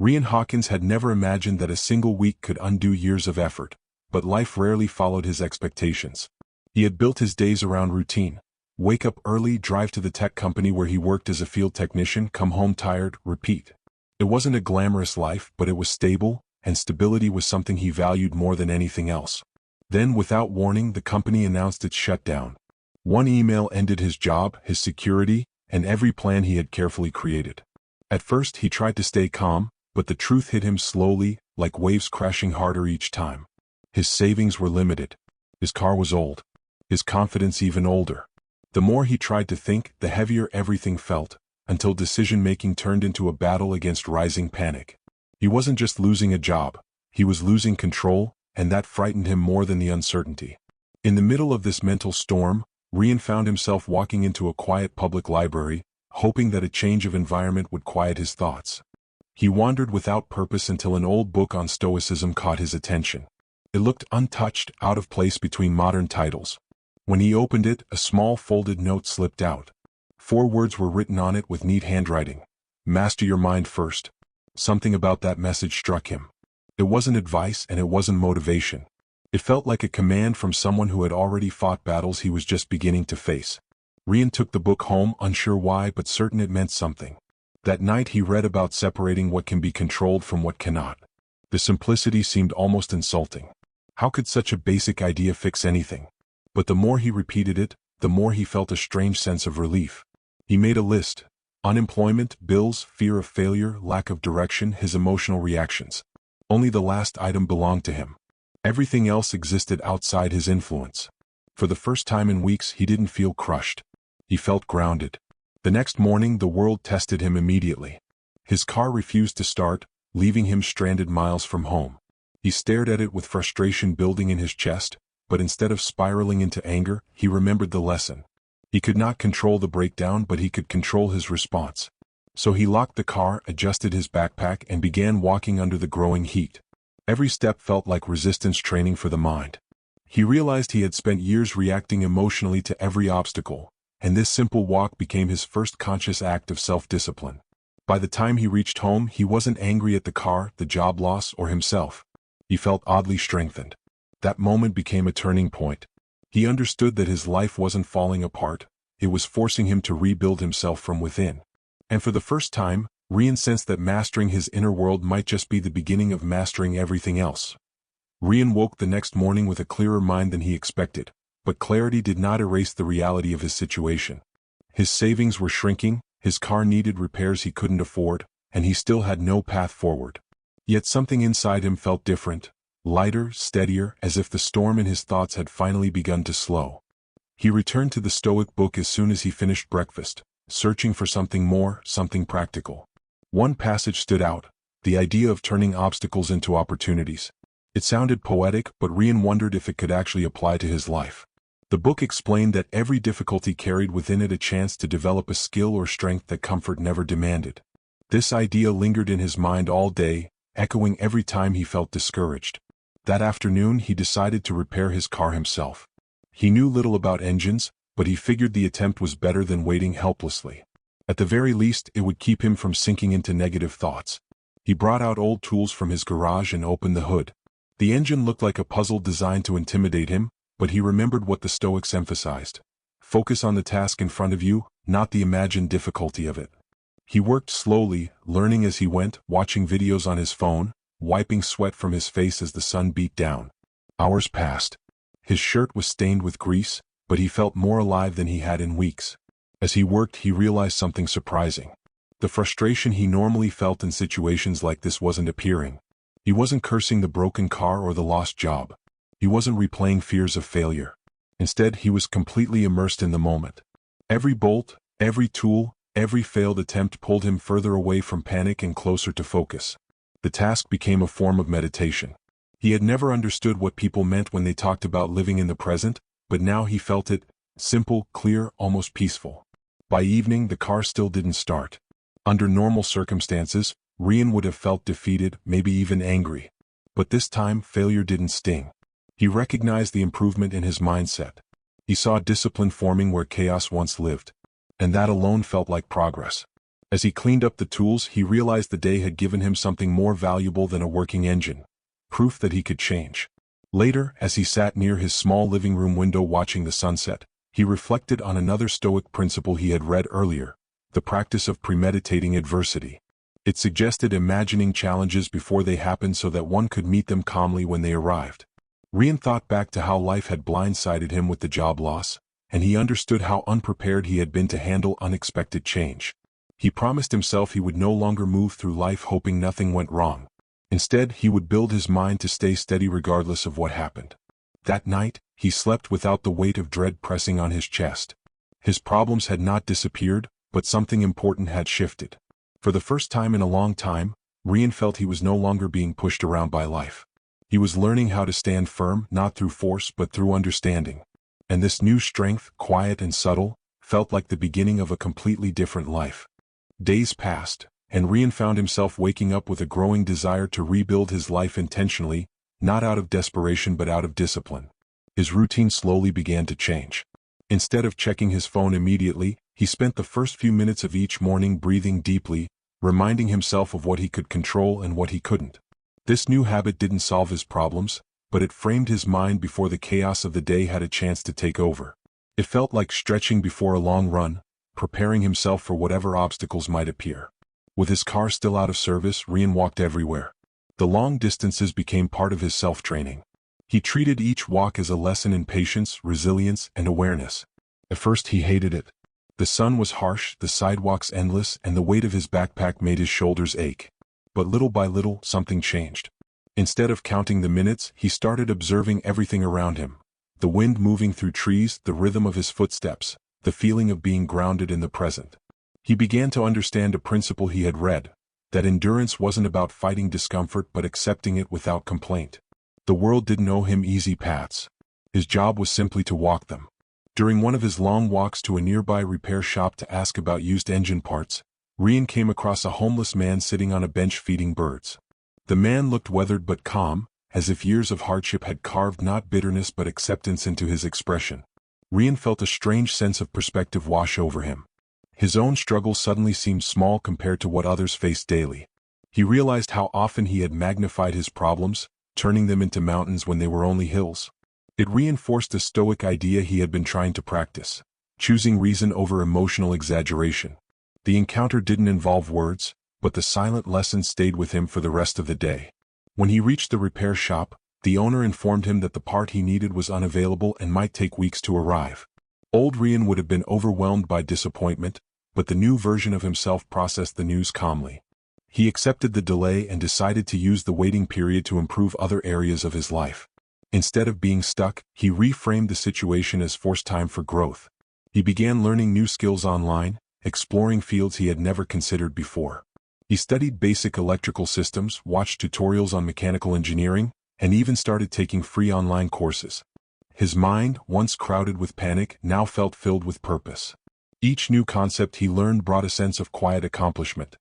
Rian Hawkins had never imagined that a single week could undo years of effort, but life rarely followed his expectations. He had built his days around routine. Wake up early, drive to the tech company where he worked as a field technician, come home tired, repeat. It wasn't a glamorous life, but it was stable, and stability was something he valued more than anything else. Then, without warning, the company announced its shutdown. One email ended his job, his security, and every plan he had carefully created. At first, he tried to stay calm, but the truth hit him slowly, like waves crashing harder each time. His savings were limited. His car was old. His confidence even older. The more he tried to think, the heavier everything felt, until decision-making turned into a battle against rising panic. He wasn't just losing a job, he was losing control, and that frightened him more than the uncertainty. In the middle of this mental storm, Rian found himself walking into a quiet public library, hoping that a change of environment would quiet his thoughts. He wandered without purpose until an old book on Stoicism caught his attention. It looked untouched, out of place between modern titles. When he opened it, a small folded note slipped out. 4 words were written on it with neat handwriting. Master your mind first. Something about that message struck him. It wasn't advice and it wasn't motivation. It felt like a command from someone who had already fought battles he was just beginning to face. Rian took the book home, unsure why but certain it meant something. That night he read about separating what can be controlled from what cannot. The simplicity seemed almost insulting. How could such a basic idea fix anything? But the more he repeated it, the more he felt a strange sense of relief. He made a list. Unemployment, bills, fear of failure, lack of direction, his emotional reactions. Only the last item belonged to him. Everything else existed outside his influence. For the first time in weeks, he didn't feel crushed. He felt grounded. The next morning, the world tested him immediately. His car refused to start, leaving him stranded miles from home. He stared at it with frustration building in his chest, but instead of spiraling into anger, he remembered the lesson. He could not control the breakdown, but he could control his response. So he locked the car, adjusted his backpack, and began walking under the growing heat. Every step felt like resistance training for the mind. He realized he had spent years reacting emotionally to every obstacle, and this simple walk became his first conscious act of self-discipline. By the time he reached home, he wasn't angry at the car, the job loss, or himself. He felt oddly strengthened. That moment became a turning point. He understood that his life wasn't falling apart, it was forcing him to rebuild himself from within. And for the first time, Rian sensed that mastering his inner world might just be the beginning of mastering everything else. Rian woke the next morning with a clearer mind than he expected, but clarity did not erase the reality of his situation. His savings were shrinking, his car needed repairs he couldn't afford, and he still had no path forward. Yet something inside him felt different. Lighter, steadier, as if the storm in his thoughts had finally begun to slow. He returned to the Stoic book as soon as he finished breakfast, searching for something more, something practical. One passage stood out, the idea of turning obstacles into opportunities. It sounded poetic, but Rian wondered if it could actually apply to his life. The book explained that every difficulty carried within it a chance to develop a skill or strength that comfort never demanded. This idea lingered in his mind all day, echoing every time he felt discouraged. That afternoon he decided to repair his car himself. He knew little about engines, but he figured the attempt was better than waiting helplessly. At the very least, it would keep him from sinking into negative thoughts. He brought out old tools from his garage and opened the hood. The engine looked like a puzzle designed to intimidate him, but he remembered what the Stoics emphasized. Focus on the task in front of you, not the imagined difficulty of it. He worked slowly, learning as he went, watching videos on his phone, wiping sweat from his face as the sun beat down. Hours passed. His shirt was stained with grease, but he felt more alive than he had in weeks. As he worked, he realized something surprising. The frustration he normally felt in situations like this wasn't appearing. He wasn't cursing the broken car or the lost job. He wasn't replaying fears of failure. Instead, he was completely immersed in the moment. Every bolt, every tool, every failed attempt pulled him further away from panic and closer to focus. The task became a form of meditation. He had never understood what people meant when they talked about living in the present, but now he felt it, simple, clear, almost peaceful. By evening, the car still didn't start. Under normal circumstances, Rian would have felt defeated, maybe even angry. But this time, failure didn't sting. He recognized the improvement in his mindset. He saw discipline forming where chaos once lived. And that alone felt like progress. As he cleaned up the tools, he realized the day had given him something more valuable than a working engine: proof that he could change. Later, as he sat near his small living room window watching the sunset, he reflected on another Stoic principle he had read earlier: the practice of premeditating adversity. It suggested imagining challenges before they happened so that one could meet them calmly when they arrived. Rian thought back to how life had blindsided him with the job loss, and he understood how unprepared he had been to handle unexpected change. He promised himself he would no longer move through life hoping nothing went wrong. Instead, he would build his mind to stay steady regardless of what happened. That night, he slept without the weight of dread pressing on his chest. His problems had not disappeared, but something important had shifted. For the first time in a long time, Rian felt he was no longer being pushed around by life. He was learning how to stand firm, not through force but through understanding. And this new strength, quiet and subtle, felt like the beginning of a completely different life. Days passed, and Rian found himself waking up with a growing desire to rebuild his life intentionally, not out of desperation but out of discipline. His routine slowly began to change. Instead of checking his phone immediately, he spent the first few minutes of each morning breathing deeply, reminding himself of what he could control and what he couldn't. This new habit didn't solve his problems, but it framed his mind before the chaos of the day had a chance to take over. It felt like stretching before a long run, preparing himself for whatever obstacles might appear. With his car still out of service, Rian walked everywhere. The long distances became part of his self-training. He treated each walk as a lesson in patience, resilience, and awareness. At first he hated it. The sun was harsh, the sidewalks endless, and the weight of his backpack made his shoulders ache. But little by little, something changed. Instead of counting the minutes, he started observing everything around him. The wind moving through trees, the rhythm of his footsteps, the feeling of being grounded in the present. He began to understand a principle he had read, that endurance wasn't about fighting discomfort but accepting it without complaint. The world didn't owe him easy paths. His job was simply to walk them. During one of his long walks to a nearby repair shop to ask about used engine parts, Rian came across a homeless man sitting on a bench feeding birds. The man looked weathered but calm, as if years of hardship had carved not bitterness but acceptance into his expression. Rian felt a strange sense of perspective wash over him. His own struggles suddenly seemed small compared to what others faced daily. He realized how often he had magnified his problems, turning them into mountains when they were only hills. It reinforced a Stoic idea he had been trying to practice: choosing reason over emotional exaggeration. The encounter didn't involve words, but the silent lesson stayed with him for the rest of the day. When he reached the repair shop, the owner informed him that the part he needed was unavailable and might take weeks to arrive. Old Rian would have been overwhelmed by disappointment, but the new version of himself processed the news calmly. He accepted the delay and decided to use the waiting period to improve other areas of his life. Instead of being stuck, he reframed the situation as forced time for growth. He began learning new skills online, exploring fields he had never considered before. He studied basic electrical systems, watched tutorials on mechanical engineering, and even started taking free online courses. His mind, once crowded with panic, now felt filled with purpose. Each new concept he learned brought a sense of quiet accomplishment.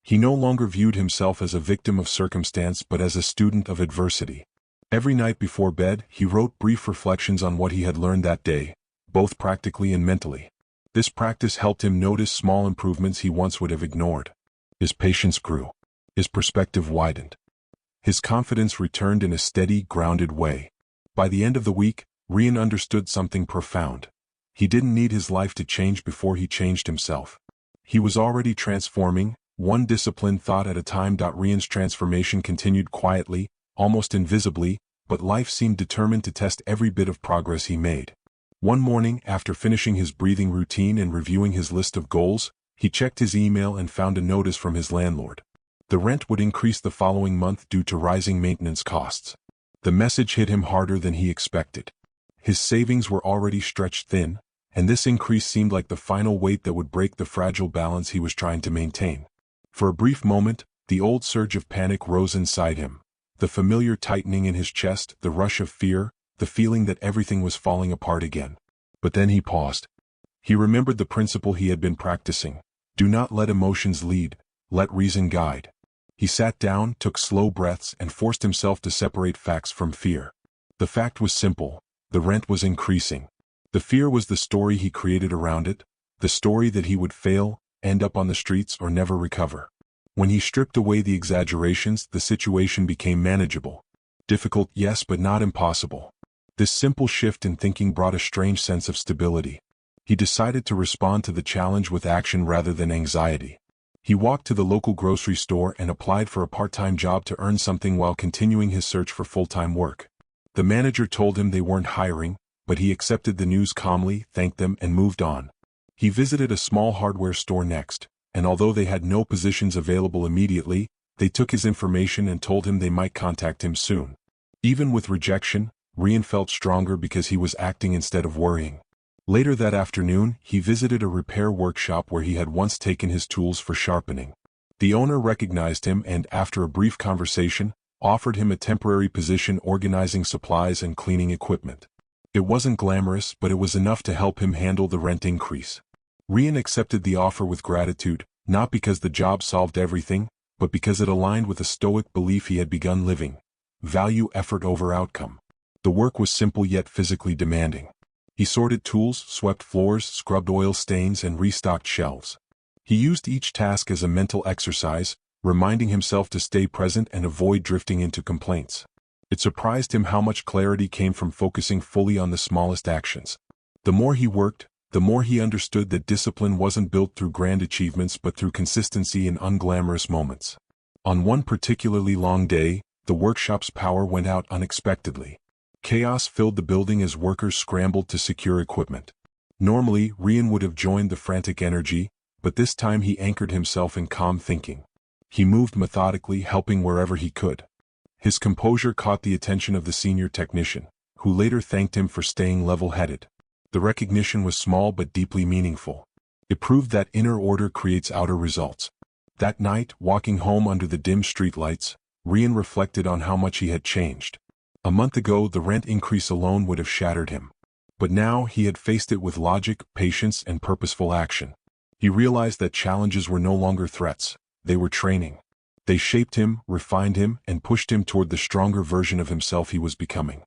He no longer viewed himself as a victim of circumstance but as a student of adversity. Every night before bed, he wrote brief reflections on what he had learned that day, both practically and mentally. This practice helped him notice small improvements he once would have ignored. His patience grew. His perspective widened. His confidence returned in a steady, grounded way. By the end of the week, Rian understood something profound. He didn't need his life to change before he changed himself. He was already transforming, one disciplined thought at a time. Rian's transformation continued quietly, almost invisibly, but life seemed determined to test every bit of progress he made. One morning, after finishing his breathing routine and reviewing his list of goals, he checked his email and found a notice from his landlord. The rent would increase the following month due to rising maintenance costs. The message hit him harder than he expected. His savings were already stretched thin, and this increase seemed like the final weight that would break the fragile balance he was trying to maintain. For a brief moment, the old surge of panic rose inside him. The familiar tightening in his chest, the rush of fear, the feeling that everything was falling apart again. But then he paused. He remembered the principle he had been practicing: do not let emotions lead, let reason guide. He sat down, took slow breaths, and forced himself to separate facts from fear. The fact was simple: the rent was increasing. The fear was the story he created around it, the story that he would fail, end up on the streets, or never recover. When he stripped away the exaggerations, the situation became manageable. Difficult, yes, but not impossible. This simple shift in thinking brought a strange sense of stability. He decided to respond to the challenge with action rather than anxiety. He walked to the local grocery store and applied for a part-time job to earn something while continuing his search for full-time work. The manager told him they weren't hiring, but he accepted the news calmly, thanked them, and moved on. He visited a small hardware store next, and although they had no positions available immediately, they took his information and told him they might contact him soon. Even with rejection, Rian felt stronger because he was acting instead of worrying. Later that afternoon, he visited a repair workshop where he had once taken his tools for sharpening. The owner recognized him and, after a brief conversation, offered him a temporary position organizing supplies and cleaning equipment. It wasn't glamorous, but it was enough to help him handle the rent increase. Rian accepted the offer with gratitude, not because the job solved everything, but because it aligned with a Stoic belief he had begun living: value effort over outcome. The work was simple yet physically demanding. He sorted tools, swept floors, scrubbed oil stains, and restocked shelves. He used each task as a mental exercise, reminding himself to stay present and avoid drifting into complaints. It surprised him how much clarity came from focusing fully on the smallest actions. The more he worked, the more he understood that discipline wasn't built through grand achievements but through consistency in unglamorous moments. On one particularly long day, the workshop's power went out unexpectedly. Chaos filled the building as workers scrambled to secure equipment. Normally, Rian would have joined the frantic energy, but this time he anchored himself in calm thinking. He moved methodically, helping wherever he could. His composure caught the attention of the senior technician, who later thanked him for staying level-headed. The recognition was small but deeply meaningful. It proved that inner order creates outer results. That night, walking home under the dim streetlights, Rian reflected on how much he had changed. A month ago, the rent increase alone would have shattered him. But now he had faced it with logic, patience, and purposeful action. He realized that challenges were no longer threats, they were training. They shaped him, refined him, and pushed him toward the stronger version of himself he was becoming.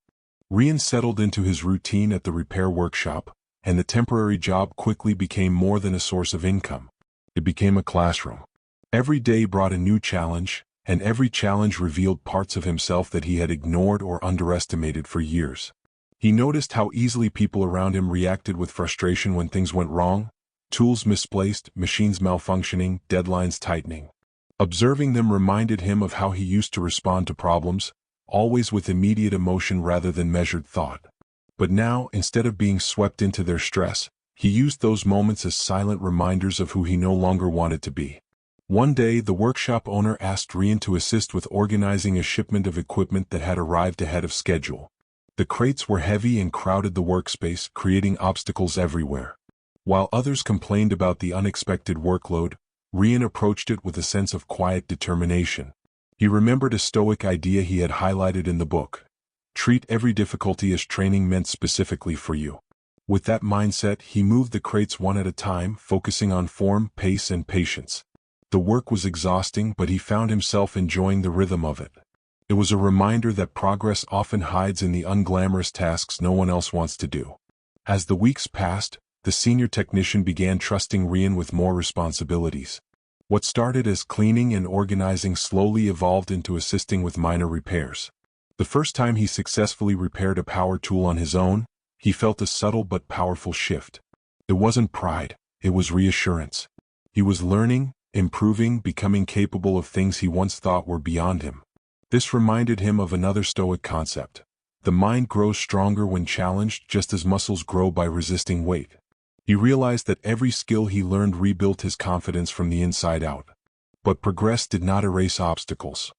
Rian settled into his routine at the repair workshop, and the temporary job quickly became more than a source of income. It became a classroom. Every day brought a new challenge, and every challenge revealed parts of himself that he had ignored or underestimated for years. He noticed how easily people around him reacted with frustration when things went wrong: tools misplaced, machines malfunctioning, deadlines tightening. Observing them reminded him of how he used to respond to problems, always with immediate emotion rather than measured thought. But now, instead of being swept into their stress, he used those moments as silent reminders of who he no longer wanted to be. One day, the workshop owner asked Rian to assist with organizing a shipment of equipment that had arrived ahead of schedule. The crates were heavy and crowded the workspace, creating obstacles everywhere. While others complained about the unexpected workload, Rian approached it with a sense of quiet determination. He remembered a Stoic idea he had highlighted in the book: treat every difficulty as training meant specifically for you. With that mindset, he moved the crates one at a time, focusing on form, pace, and patience. The work was exhausting, but he found himself enjoying the rhythm of it. It was a reminder that progress often hides in the unglamorous tasks no one else wants to do. As the weeks passed, the senior technician began trusting Rian with more responsibilities. What started as cleaning and organizing slowly evolved into assisting with minor repairs. The first time he successfully repaired a power tool on his own, he felt a subtle but powerful shift. It wasn't pride, it was reassurance. He was learning, improving, becoming capable of things he once thought were beyond him. This reminded him of another Stoic concept: the mind grows stronger when challenged, just as muscles grow by resisting weight. He realized that every skill he learned rebuilt his confidence from the inside out. But progress did not erase obstacles.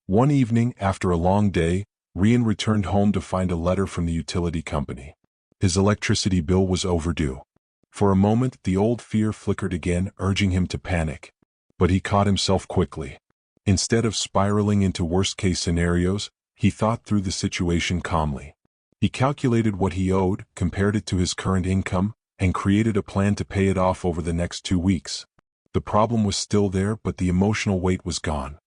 One evening, after a long day, Rian returned home to find a letter from the utility company. His electricity bill was overdue. For a moment, the old fear flickered again, urging him to panic. But he caught himself quickly. Instead of spiraling into worst-case scenarios, he thought through the situation calmly. He calculated what he owed, compared it to his current income, and created a plan to pay it off over the next 2 weeks. The problem was still there, but the emotional weight was gone.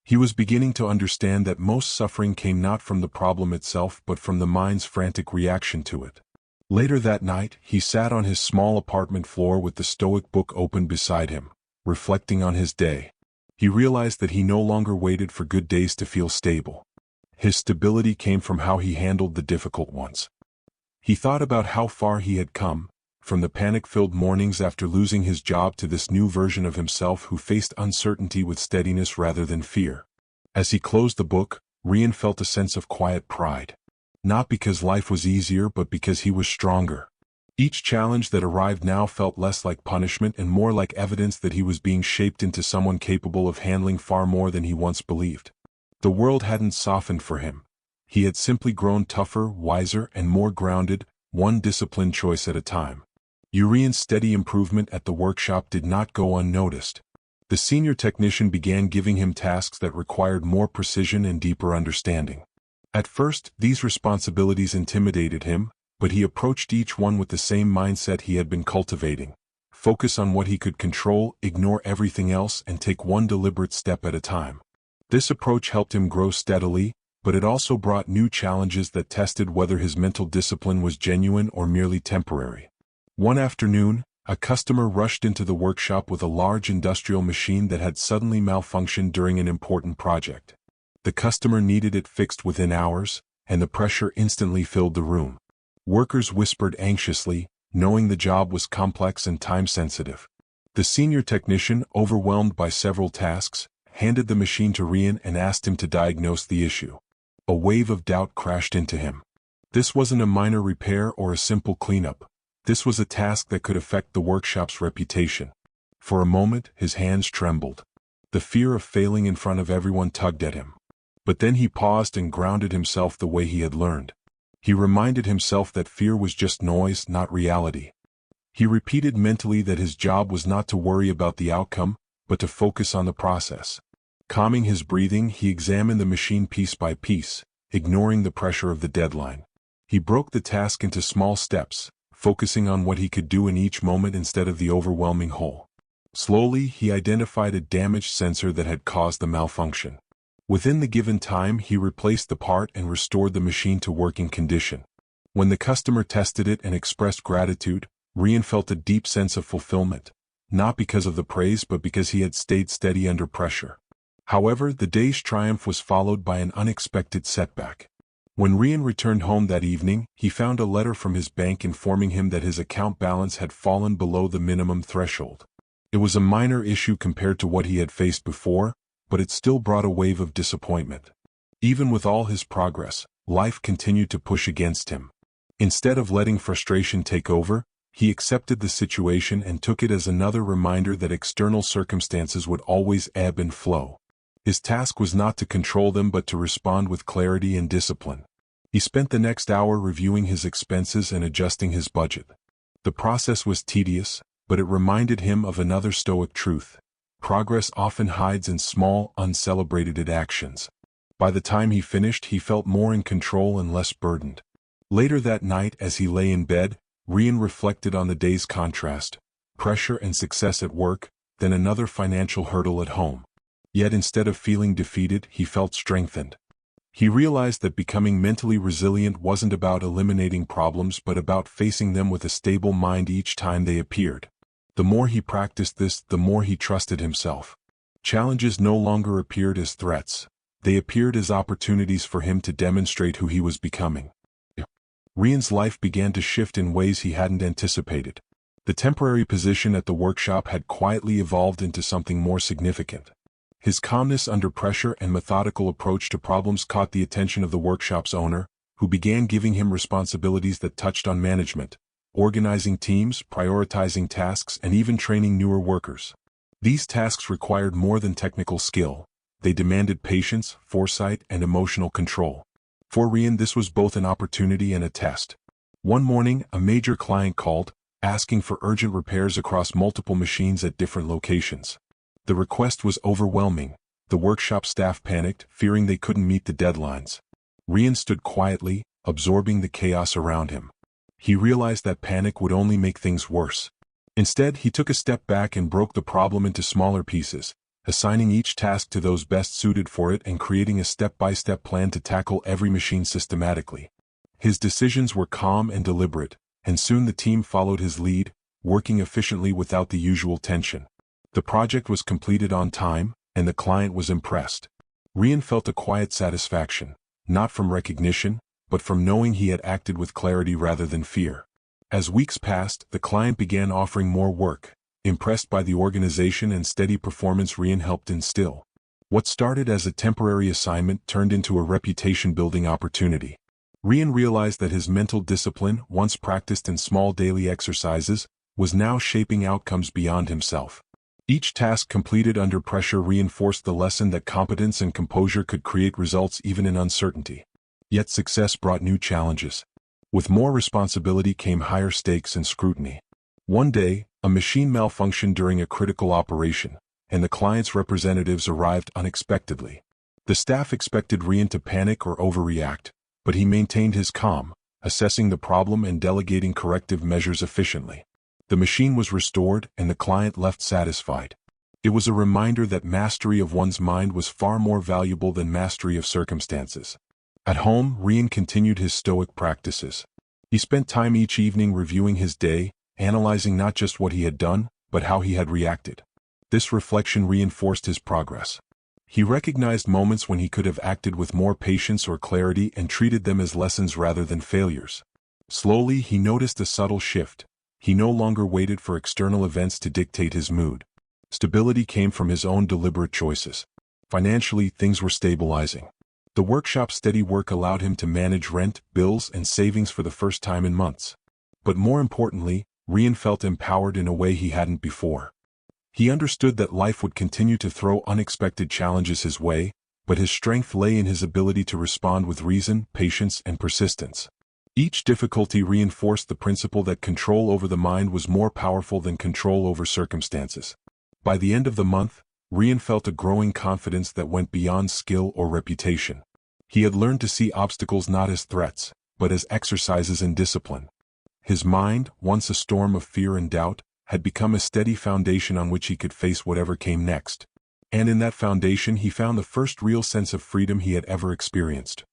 He was beginning to understand that most suffering came not from the problem itself but from the mind's frantic reaction to it. Later that night, he sat on his small apartment floor with the Stoic book open beside him, reflecting on his day. He realized that he no longer waited for good days to feel stable. His stability came from how he handled the difficult ones. He thought about how far he had come, from the panic-filled mornings after losing his job to this new version of himself who faced uncertainty with steadiness rather than fear. As he closed the book, Rian felt a sense of quiet pride. Not because life was easier but because he was stronger. Each challenge that arrived now felt less like punishment and more like evidence that he was being shaped into someone capable of handling far more than he once believed. The world hadn't softened for him. He had simply grown tougher, wiser, and more grounded, one disciplined choice at a time. Rian's steady improvement at the workshop did not go unnoticed. The senior technician began giving him tasks that required more precision and deeper understanding. At first, these responsibilities intimidated him, but he approached each one with the same mindset he had been cultivating. Focus on what he could control, ignore everything else, and take one deliberate step at a time. This approach helped him grow steadily, but it also brought new challenges that tested whether his mental discipline was genuine or merely temporary. One afternoon, a customer rushed into the workshop with a large industrial machine that had suddenly malfunctioned during an important project. The customer needed it fixed within hours, and the pressure instantly filled the room. Workers whispered anxiously, knowing the job was complex and time-sensitive. The senior technician, overwhelmed by several tasks, handed the machine to Rian and asked him to diagnose the issue. A wave of doubt crashed into him. This wasn't a minor repair or a simple cleanup. This was a task that could affect the workshop's reputation. For a moment, his hands trembled. The fear of failing in front of everyone tugged at him. But then he paused and grounded himself the way he had learned. He reminded himself that fear was just noise, not reality. He repeated mentally that his job was not to worry about the outcome, but to focus on the process. Calming his breathing, he examined the machine piece by piece, ignoring the pressure of the deadline. He broke the task into small steps, focusing on what he could do in each moment instead of the overwhelming whole. Slowly, he identified a damaged sensor that had caused the malfunction. Within the given time, he replaced the part and restored the machine to working condition. When the customer tested it and expressed gratitude, Rian felt a deep sense of fulfillment, not because of the praise but because he had stayed steady under pressure. However, the day's triumph was followed by an unexpected setback. When Rian returned home that evening, he found a letter from his bank informing him that his account balance had fallen below the minimum threshold. It was a minor issue compared to what he had faced before, but it still brought a wave of disappointment. Even with all his progress, life continued to push against him. Instead of letting frustration take over, he accepted the situation and took it as another reminder that external circumstances would always ebb and flow. His task was not to control them but to respond with clarity and discipline. He spent the next hour reviewing his expenses and adjusting his budget. The process was tedious, but it reminded him of another Stoic truth. Progress often hides in small, uncelebrated actions. By the time he finished, he felt more in control and less burdened. Later that night, as he lay in bed, Rian reflected on the day's contrast, pressure and success at work, then another financial hurdle at home. Yet instead of feeling defeated, he felt strengthened. He realized that becoming mentally resilient wasn't about eliminating problems but about facing them with a stable mind each time they appeared. The more he practiced this, the more he trusted himself. Challenges no longer appeared as threats. They appeared as opportunities for him to demonstrate who he was becoming. Rian's life began to shift in ways he hadn't anticipated. The temporary position at the workshop had quietly evolved into something more significant. His calmness under pressure and methodical approach to problems caught the attention of the workshop's owner, who began giving him responsibilities that touched on management, organizing teams, prioritizing tasks, and even training newer workers. These tasks required more than technical skill. They demanded patience, foresight, and emotional control. For Rian, this was both an opportunity and a test. One morning, a major client called, asking for urgent repairs across multiple machines at different locations. The request was overwhelming. The workshop staff panicked, fearing they couldn't meet the deadlines. Rian stood quietly, absorbing the chaos around him. He realized that panic would only make things worse. Instead, he took a step back and broke the problem into smaller pieces, assigning each task to those best suited for it and creating a step-by-step plan to tackle every machine systematically. His decisions were calm and deliberate, and soon the team followed his lead, working efficiently without the usual tension. The project was completed on time, and the client was impressed. Rian felt a quiet satisfaction, not from recognition, but from knowing he had acted with clarity rather than fear. As weeks passed, the client began offering more work, impressed by the organization and steady performance Rian helped instill. What started as a temporary assignment turned into a reputation-building opportunity. Rian realized that his mental discipline, once practiced in small daily exercises, was now shaping outcomes beyond himself. Each task completed under pressure reinforced the lesson that competence and composure could create results even in uncertainty. Yet success brought new challenges. With more responsibility came higher stakes and scrutiny. One day, a machine malfunctioned during a critical operation, and the client's representatives arrived unexpectedly. The staff expected Rian to panic or overreact, but he maintained his calm, assessing the problem and delegating corrective measures efficiently. The machine was restored, and the client left satisfied. It was a reminder that mastery of one's mind was far more valuable than mastery of circumstances. At home, Rian continued his Stoic practices. He spent time each evening reviewing his day, analyzing not just what he had done, but how he had reacted. This reflection reinforced his progress. He recognized moments when he could have acted with more patience or clarity and treated them as lessons rather than failures. Slowly, he noticed a subtle shift. He no longer waited for external events to dictate his mood. Stability came from his own deliberate choices. Financially, things were stabilizing. The workshop's steady work allowed him to manage rent, bills, and savings for the first time in months. But more importantly, Rian felt empowered in a way he hadn't before. He understood that life would continue to throw unexpected challenges his way, but his strength lay in his ability to respond with reason, patience, and persistence. Each difficulty reinforced the principle that control over the mind was more powerful than control over circumstances. By the end of the month, Rian felt a growing confidence that went beyond skill or reputation. He had learned to see obstacles not as threats, but as exercises in discipline. His mind, once a storm of fear and doubt, had become a steady foundation on which he could face whatever came next. And in that foundation he found the first real sense of freedom he had ever experienced.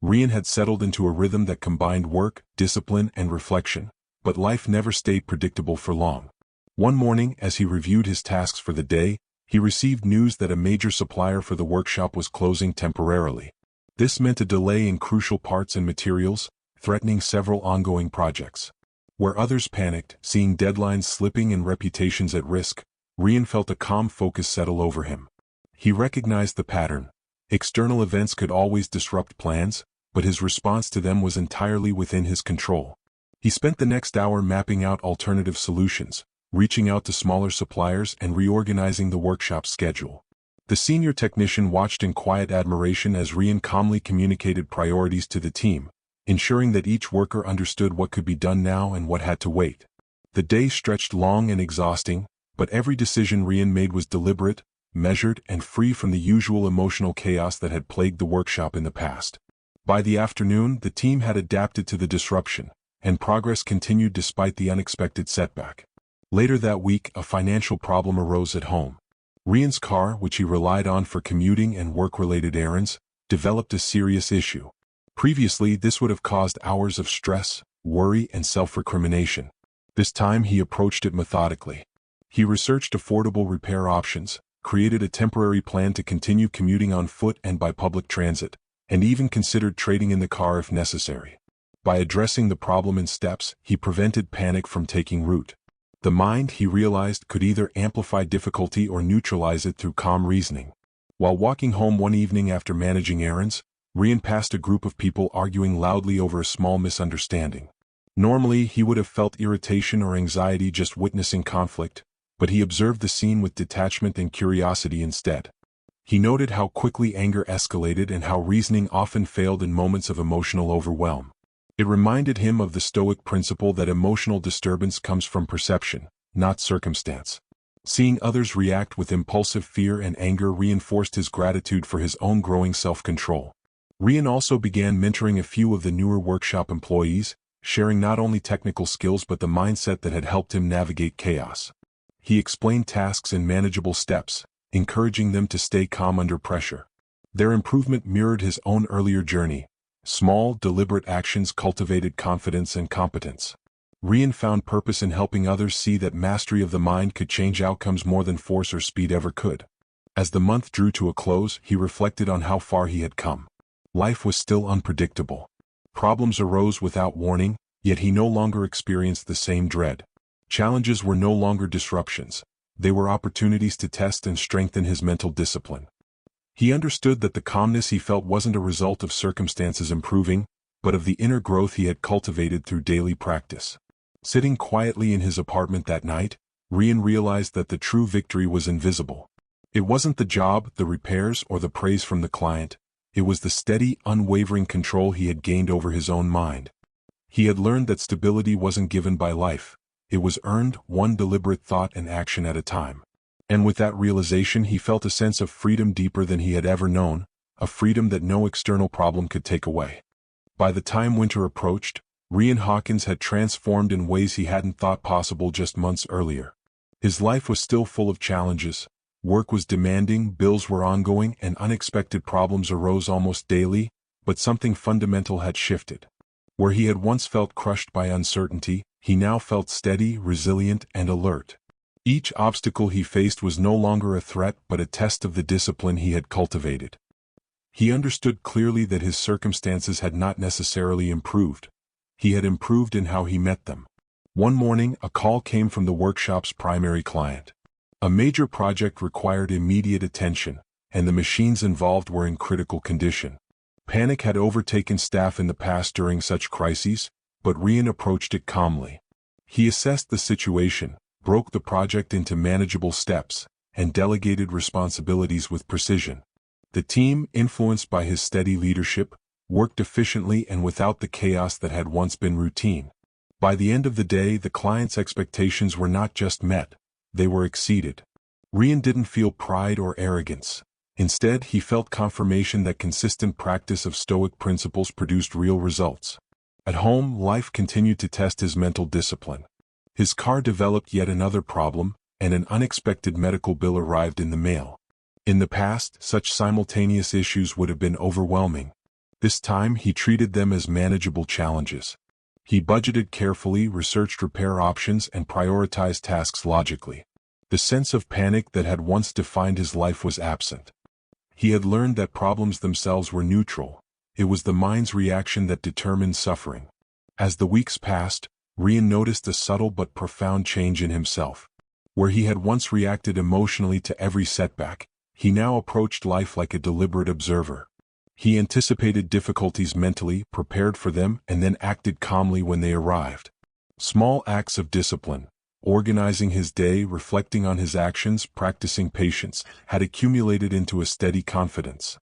Rian had settled into a rhythm that combined work, discipline, and reflection, but life never stayed predictable for long. One morning, as he reviewed his tasks for the day, he received news that a major supplier for the workshop was closing temporarily. This meant a delay in crucial parts and materials, threatening several ongoing projects. Where others panicked, seeing deadlines slipping and reputations at risk, Rian felt a calm focus settle over him. He recognized the pattern. External events could always disrupt plans, but his response to them was entirely within his control. He spent the next hour mapping out alternative solutions, reaching out to smaller suppliers and reorganizing the workshop's schedule. The senior technician watched in quiet admiration as Rian calmly communicated priorities to the team, ensuring that each worker understood what could be done now and what had to wait. The day stretched long and exhausting, but every decision Rian made was deliberate, measured, and free from the usual emotional chaos that had plagued the workshop in the past. By the afternoon, the team had adapted to the disruption, and progress continued despite the unexpected setback. Later that week, a financial problem arose at home. Rian's car, which he relied on for commuting and work-related errands, developed a serious issue. Previously, this would have caused hours of stress, worry, and self-recrimination. This time he approached it methodically. He researched affordable repair options, created a temporary plan to continue commuting on foot and by public transit, and even considered trading in the car if necessary. By addressing the problem in steps, he prevented panic from taking root. The mind, he realized, could either amplify difficulty or neutralize it through calm reasoning. While walking home one evening after managing errands, Rian passed a group of people arguing loudly over a small misunderstanding. Normally, he would have felt irritation or anxiety just witnessing conflict, but he observed the scene with detachment and curiosity instead. He noted how quickly anger escalated and how reasoning often failed in moments of emotional overwhelm. It reminded him of the Stoic principle that emotional disturbance comes from perception, not circumstance. Seeing others react with impulsive fear and anger reinforced his gratitude for his own growing self-control. Rian also began mentoring a few of the newer workshop employees, sharing not only technical skills but the mindset that had helped him navigate chaos. He explained tasks in manageable steps, encouraging them to stay calm under pressure. Their improvement mirrored his own earlier journey. Small, deliberate actions cultivated confidence and competence. Rian found purpose in helping others see that mastery of the mind could change outcomes more than force or speed ever could. As the month drew to a close, he reflected on how far he had come. Life was still unpredictable. Problems arose without warning, yet he no longer experienced the same dread. Challenges were no longer disruptions. They were opportunities to test and strengthen his mental discipline. He understood that the calmness he felt wasn't a result of circumstances improving, but of the inner growth he had cultivated through daily practice. Sitting quietly in his apartment that night, Rian realized that the true victory was invisible. It wasn't the job, the repairs, or the praise from the client. It was the steady, unwavering control he had gained over his own mind. He had learned that stability wasn't given by life. It was earned, one deliberate thought and action at a time. And with that realization he felt a sense of freedom deeper than he had ever known, a freedom that no external problem could take away. By the time winter approached, Rian Hawkins had transformed in ways he hadn't thought possible just months earlier. His life was still full of challenges. Work was demanding, bills were ongoing, and unexpected problems arose almost daily, but something fundamental had shifted. Where he had once felt crushed by uncertainty, he now felt steady, resilient, and alert. Each obstacle he faced was no longer a threat but a test of the discipline he had cultivated. He understood clearly that his circumstances had not necessarily improved. He had improved in how he met them. One morning, a call came from the workshop's primary client. A major project required immediate attention, and the machines involved were in critical condition. Panic had overtaken staff in the past during such crises, but Rian approached it calmly. He assessed the situation, broke the project into manageable steps, and delegated responsibilities with precision. The team, influenced by his steady leadership, worked efficiently and without the chaos that had once been routine. By the end of the day, the client's expectations were not just met, they were exceeded. Rian didn't feel pride or arrogance. Instead, he felt confirmation that consistent practice of Stoic principles produced real results. At home, life continued to test his mental discipline. His car developed yet another problem, and an unexpected medical bill arrived in the mail. In the past, such simultaneous issues would have been overwhelming. This time, he treated them as manageable challenges. He budgeted carefully, researched repair options, and prioritized tasks logically. The sense of panic that had once defined his life was absent. He had learned that problems themselves were neutral. It was the mind's reaction that determined suffering. As the weeks passed, Rian noticed a subtle but profound change in himself. Where he had once reacted emotionally to every setback, he now approached life like a deliberate observer. He anticipated difficulties mentally, prepared for them, and then acted calmly when they arrived. Small acts of discipline, organizing his day, reflecting on his actions, practicing patience, had accumulated into a steady confidence.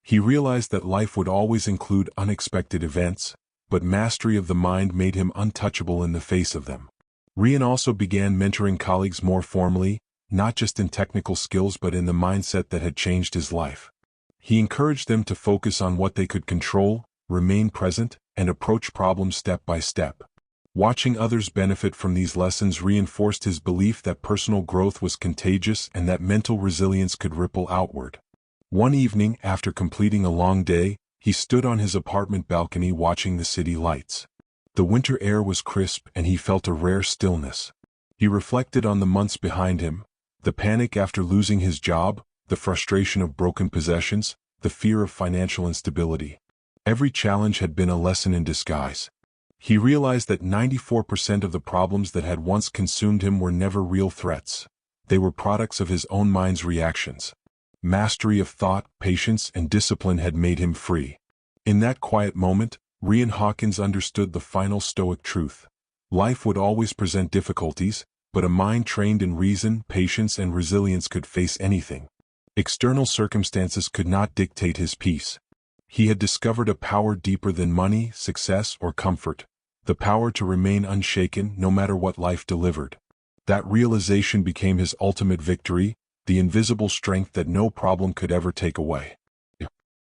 He realized that life would always include unexpected events, but mastery of the mind made him untouchable in the face of them. Rian also began mentoring colleagues more formally, not just in technical skills but in the mindset that had changed his life. He encouraged them to focus on what they could control, remain present, and approach problems step by step. Watching others benefit from these lessons reinforced his belief that personal growth was contagious and that mental resilience could ripple outward. One evening, after completing a long day, he stood on his apartment balcony watching the city lights. The winter air was crisp and he felt a rare stillness. He reflected on the months behind him, the panic after losing his job, the frustration of broken possessions, the fear of financial instability. Every challenge had been a lesson in disguise. He realized that 94% of the problems that had once consumed him were never real threats. They were products of his own mind's reactions. Mastery of thought, patience, and discipline had made him free. In that quiet moment, Rian Hawkins understood the final Stoic truth. Life would always present difficulties, but a mind trained in reason, patience, and resilience could face anything. External circumstances could not dictate his peace. He had discovered a power deeper than money, success, or comfort, the power to remain unshaken no matter what life delivered. That realization became his ultimate victory, the invisible strength that no problem could ever take away.